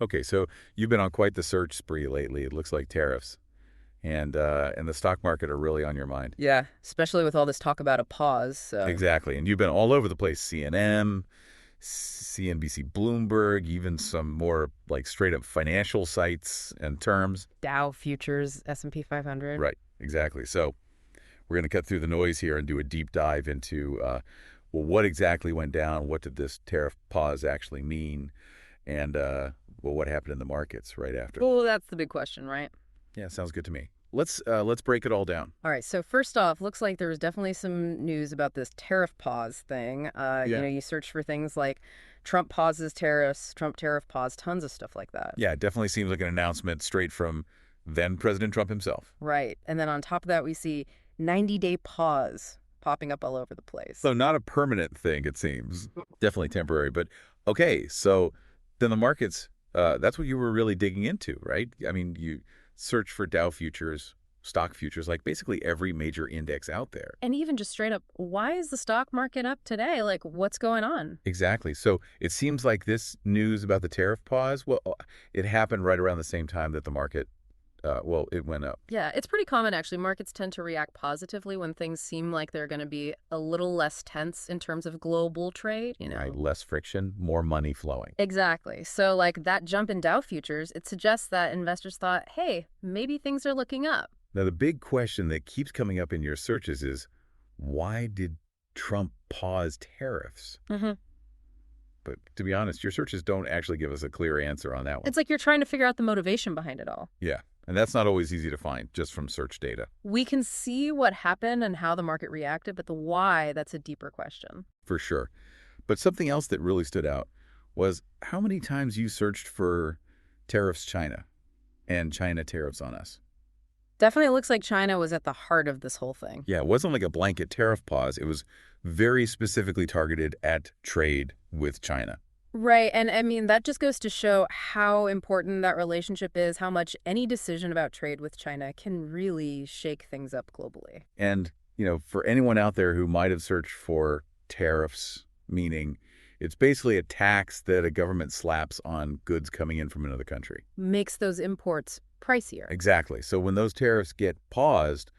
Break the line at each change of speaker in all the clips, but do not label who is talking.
Okay, so you've been on quite the search spree lately. It looks like tariffs and the stock market are really on your mind.
Yeah, especially with all this talk about a pause. So
Exactly. And you've been all over the place. CNN, CNBC, Bloomberg, even some more like straight up financial sites and terms.
Dow futures, S&P 500.
Right. Exactly. So we're going to cut through the noise here and do a deep dive into, well, what exactly went down? What did this tariff pause actually mean? And, well, what happened in the markets right after?
Well, that's the big question, right?
Yeah, sounds good to me. Let's break it all down.
All right, so first off, looks like there was definitely some news about this tariff pause thing.
Yeah.
You search for things like Trump pauses tariffs, Trump tariff pause, tons of stuff like that.
Yeah, it definitely seems like an announcement straight from then President Trump himself.
Right, and then on top of that, we see 90-day pause popping up all over the place.
So not a permanent thing, it seems. Definitely temporary. But okay, so then the markets, that's what you were really digging into, right? I mean, you search for Dow futures, stock futures, like basically every major index out there.
And even just straight up, why is the stock market up today? Like, what's going on?
Exactly. So it seems like this news about the tariff pause, well, it happened right around the same time that the market, well, it went up.
Yeah, it's pretty common, actually. Markets tend to react positively when things seem like they're going to be a little less tense in terms of global trade,
Right, less friction, more money flowing.
Exactly. So, like that jump in Dow futures, it suggests that investors thought, hey, maybe things are looking up.
Now, the big question that keeps coming up in your searches is, why did Trump pause tariffs?
Mm-hmm.
But to be honest, your searches don't actually give us a clear answer on that one.
It's like you're trying to figure out the motivation behind it all.
Yeah, and that's not always easy to find just from search data.
We can see what happened and how the market reacted, but the why, that's a deeper question.
For sure. But something else that really stood out was how many times you searched for tariffs China and China tariffs on us.
Definitely looks like China was at the heart of this whole thing.
Yeah, it wasn't like a blanket tariff pause. It was very specifically targeted at trade with China.
Right. And I mean, that just goes to show how important that relationship is, how much any decision about trade with China can really shake things up globally.
And, for anyone out there who might have searched for tariffs, meaning it's basically a tax that a government slaps on goods coming in from another country.
Makes those imports pricier.
Exactly. So when those tariffs get paused,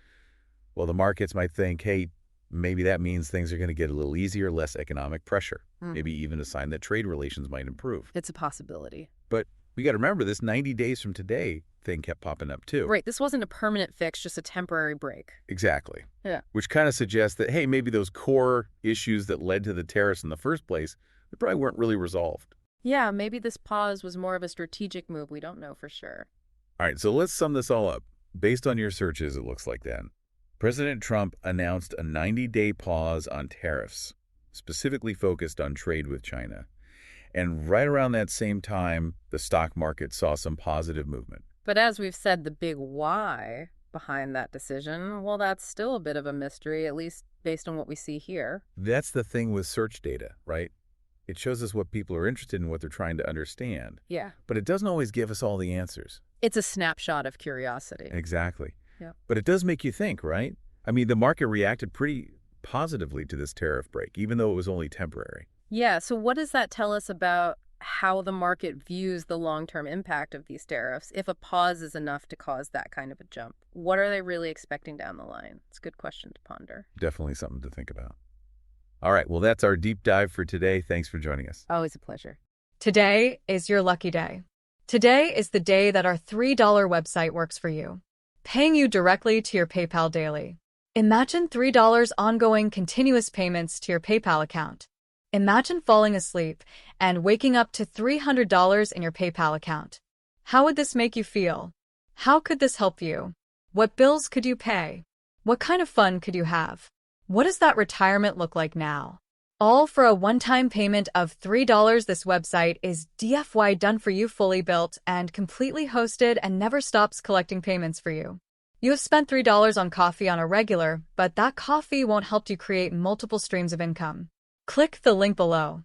well, the markets might think, hey, maybe that means things are going to get a little easier, less economic pressure, maybe even a sign that trade relations might improve.
It's a possibility.
But we got to remember this 90 days from today thing kept popping up too.
Right. This wasn't a permanent fix, just a temporary break.
Exactly.
Yeah.
Which kind of suggests that, hey, maybe those core issues that led to the tariffs in the first place, they probably weren't really resolved.
Yeah, maybe this pause was more of a strategic move. We don't know for sure.
All right, so let's sum this all up. Based on your searches, it looks like then. President Trump announced a 90-day pause on tariffs, specifically focused on trade with China. And right around that same time, the stock market saw some positive movement.
But as we've said, the big why behind that decision, well, that's still a bit of a mystery, at least based on what we see here.
That's the thing with search data, right? It shows us what people are interested in, what they're trying to understand.
Yeah.
But it doesn't always give us all the answers.
It's a snapshot of curiosity.
Exactly.
Yeah.
But it does make you think, right? I mean, the market reacted pretty positively to this tariff break, even though it was only temporary.
Yeah, so what does that tell us about how the market views the long-term impact of these tariffs if a pause is enough to cause that kind of a jump? What are they really expecting down the line? It's a good question to ponder.
Definitely something to think about. All right, well, that's our deep dive for today. Thanks for joining us.
Always a pleasure.
Today is your lucky day. Today is the day that our $3 website works for you, paying you directly to your PayPal daily. Imagine $3 ongoing continuous payments to your PayPal account. Imagine falling asleep and waking up to $300 in your PayPal account. How would this make you feel? How could this help you? What bills could you pay? What kind of fun could you have? What does that retirement look like now? All for a one-time payment of $3. This website is DFY done for you, fully built and completely hosted, and never stops collecting payments for you. You have spent $3 on coffee on a regular, but that coffee won't help you create multiple streams of income. Click the link below.